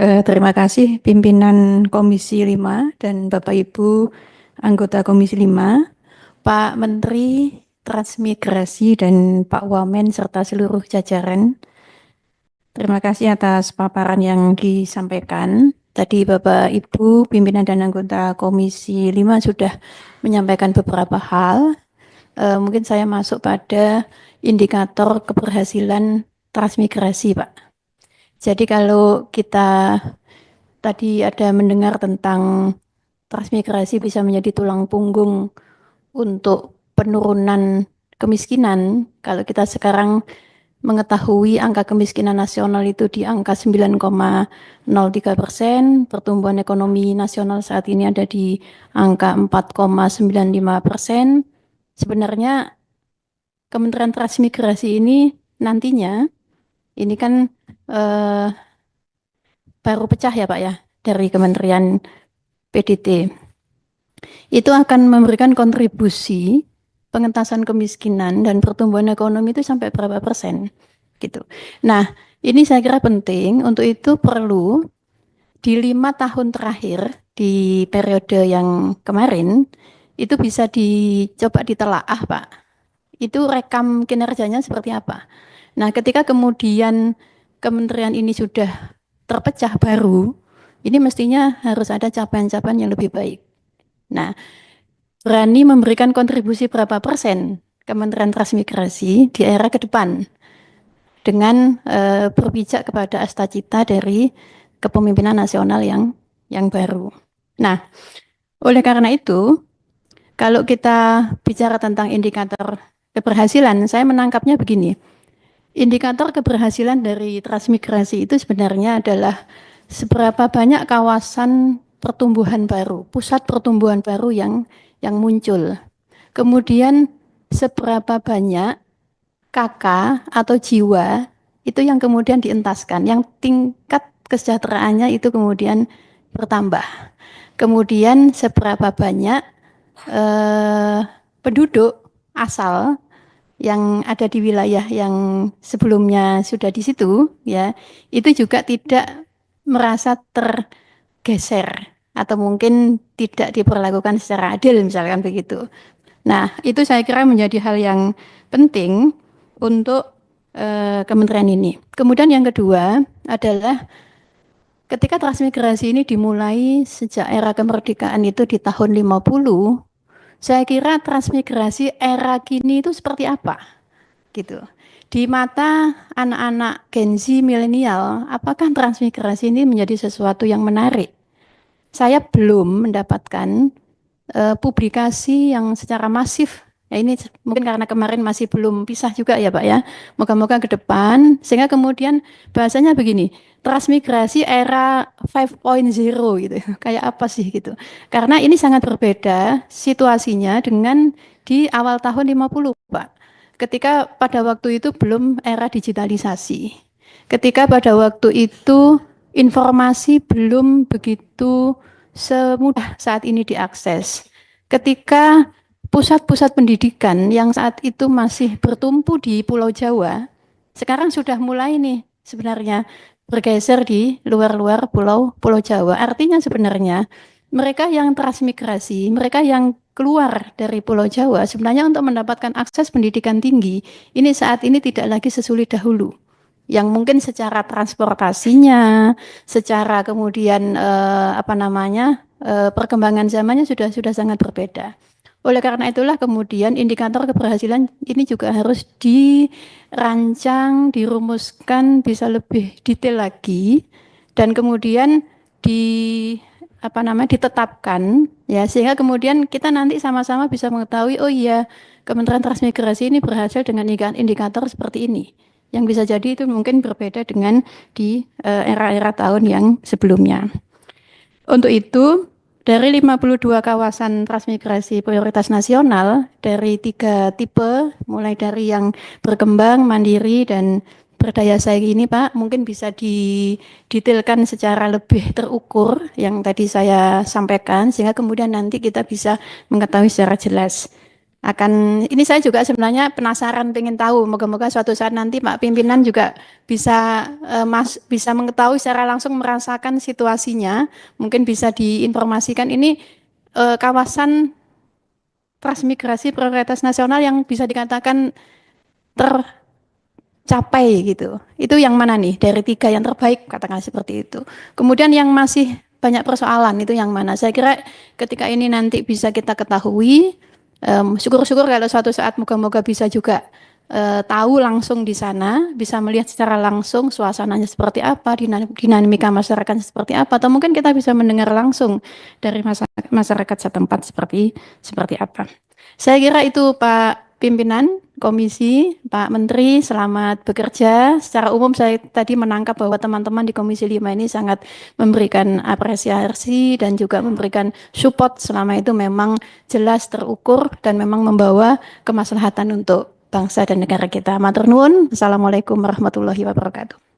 Terima kasih pimpinan Komisi 5 dan Bapak Ibu anggota Komisi 5, Pak Menteri Transmigrasi dan Pak Wamen serta seluruh jajaran. Terima kasih atas paparan yang disampaikan. Tadi Bapak Ibu pimpinan dan anggota Komisi 5 sudah menyampaikan beberapa hal. Mungkin saya masuk pada indikator keberhasilan transmigrasi, Pak. Jadi kalau kita tadi ada mendengar tentang transmigrasi bisa menjadi tulang punggung untuk penurunan kemiskinan. Kalau kita sekarang mengetahui angka kemiskinan nasional itu di angka 9,03%, pertumbuhan ekonomi nasional saat ini ada di angka 4,95%. Sebenarnya Kementerian Transmigrasi ini nantinya, ini kan baru pecah ya Pak ya, dari Kementerian PDT. Itu akan memberikan kontribusi pengentasan kemiskinan dan pertumbuhan ekonomi itu sampai berapa persen gitu. Nah, ini saya kira penting. Untuk itu perlu di 5 tahun terakhir di periode yang kemarin itu bisa dicoba ditelaah, Pak. Itu rekam kinerjanya seperti apa. Nah, ketika kemudian kementerian ini sudah terpecah baru, ini mestinya harus ada capaian-capaian yang lebih baik. Nah, berani memberikan kontribusi berapa persen Kementerian Transmigrasi di era ke depan dengan berpijak kepada asta-cita dari kepemimpinan nasional yang baru. Nah, oleh karena itu, kalau kita bicara tentang indikator keberhasilan, saya menangkapnya begini. Indikator keberhasilan dari transmigrasi itu sebenarnya adalah seberapa banyak kawasan pertumbuhan baru, pusat pertumbuhan baru yang muncul. Kemudian seberapa banyak KK atau jiwa itu yang kemudian dientaskan, yang tingkat kesejahteraannya itu kemudian bertambah. Kemudian seberapa banyak penduduk asal yang ada di wilayah yang sebelumnya sudah di situ, ya, itu juga tidak merasa tergeser atau mungkin tidak diperlakukan secara adil, misalkan begitu. Nah, itu saya kira menjadi hal yang penting untuk kementerian ini. Kemudian yang kedua adalah ketika transmigrasi ini dimulai sejak era kemerdekaan itu di tahun 50, saya kira transmigrasi era kini itu seperti apa? Gitu. Di mata anak-anak Gen Z milenial, apakah transmigrasi ini menjadi sesuatu yang menarik? Saya belum mendapatkan publikasi yang secara masif. Ya ini mungkin karena kemarin masih belum pisah juga ya Pak ya. Moga-moga ke depan sehingga kemudian bahasanya begini, transmigrasi era 5.0 gitu. Kayak apa sih gitu. Karena ini sangat berbeda situasinya dengan di awal tahun 50 Pak. Ketika pada waktu itu belum era digitalisasi. Ketika pada waktu itu informasi belum begitu semudah saat ini diakses. Ketika pusat-pusat pendidikan yang saat itu masih bertumpu di Pulau Jawa, sekarang sudah mulai nih sebenarnya bergeser di luar-luar Pulau Jawa. Artinya sebenarnya mereka yang transmigrasi, mereka yang keluar dari Pulau Jawa, sebenarnya untuk mendapatkan akses pendidikan tinggi, ini saat ini tidak lagi sesulit dahulu. Yang mungkin secara transportasinya, secara kemudian perkembangan zamannya sudah sangat berbeda. Oleh karena itulah kemudian indikator keberhasilan ini juga harus dirancang, dirumuskan bisa lebih detail lagi dan kemudian ditetapkan ya sehingga kemudian kita nanti sama-sama bisa mengetahui oh iya Kementerian Transmigrasi ini berhasil dengan indikator seperti ini. Yang bisa jadi itu mungkin berbeda dengan di era-era tahun yang sebelumnya. Untuk itu, dari 52 kawasan transmigrasi prioritas nasional, dari 3 tipe, mulai dari yang berkembang, mandiri, dan berdaya saing ini Pak, mungkin bisa didetailkan secara lebih terukur yang tadi saya sampaikan, sehingga kemudian nanti kita bisa mengetahui secara jelas. Ini saya juga sebenarnya penasaran, pengen tahu. Moga-moga suatu saat nanti Pak Pimpinan juga bisa bisa mengetahui secara langsung, merasakan situasinya. Mungkin bisa diinformasikan ini kawasan transmigrasi prioritas nasional yang bisa dikatakan tercapai gitu. Itu yang mana nih dari tiga yang terbaik, katakan seperti itu. Kemudian yang masih banyak persoalan itu yang mana? Saya kira ketika ini nanti bisa kita ketahui, syukur-syukur kalau suatu saat moga-moga bisa juga tahu langsung di sana, bisa melihat secara langsung suasananya seperti apa, dinamika masyarakat seperti apa, atau mungkin kita bisa mendengar langsung dari masyarakat setempat seperti apa. Saya kira itu Pak Pimpinan Komisi, Pak Menteri, selamat bekerja. Secara umum saya tadi menangkap bahwa teman-teman di Komisi 5 ini sangat memberikan apresiasi dan juga memberikan support selama itu memang jelas terukur dan memang membawa kemaslahatan untuk bangsa dan negara kita. Matur nuwun. Assalamualaikum warahmatullahi wabarakatuh.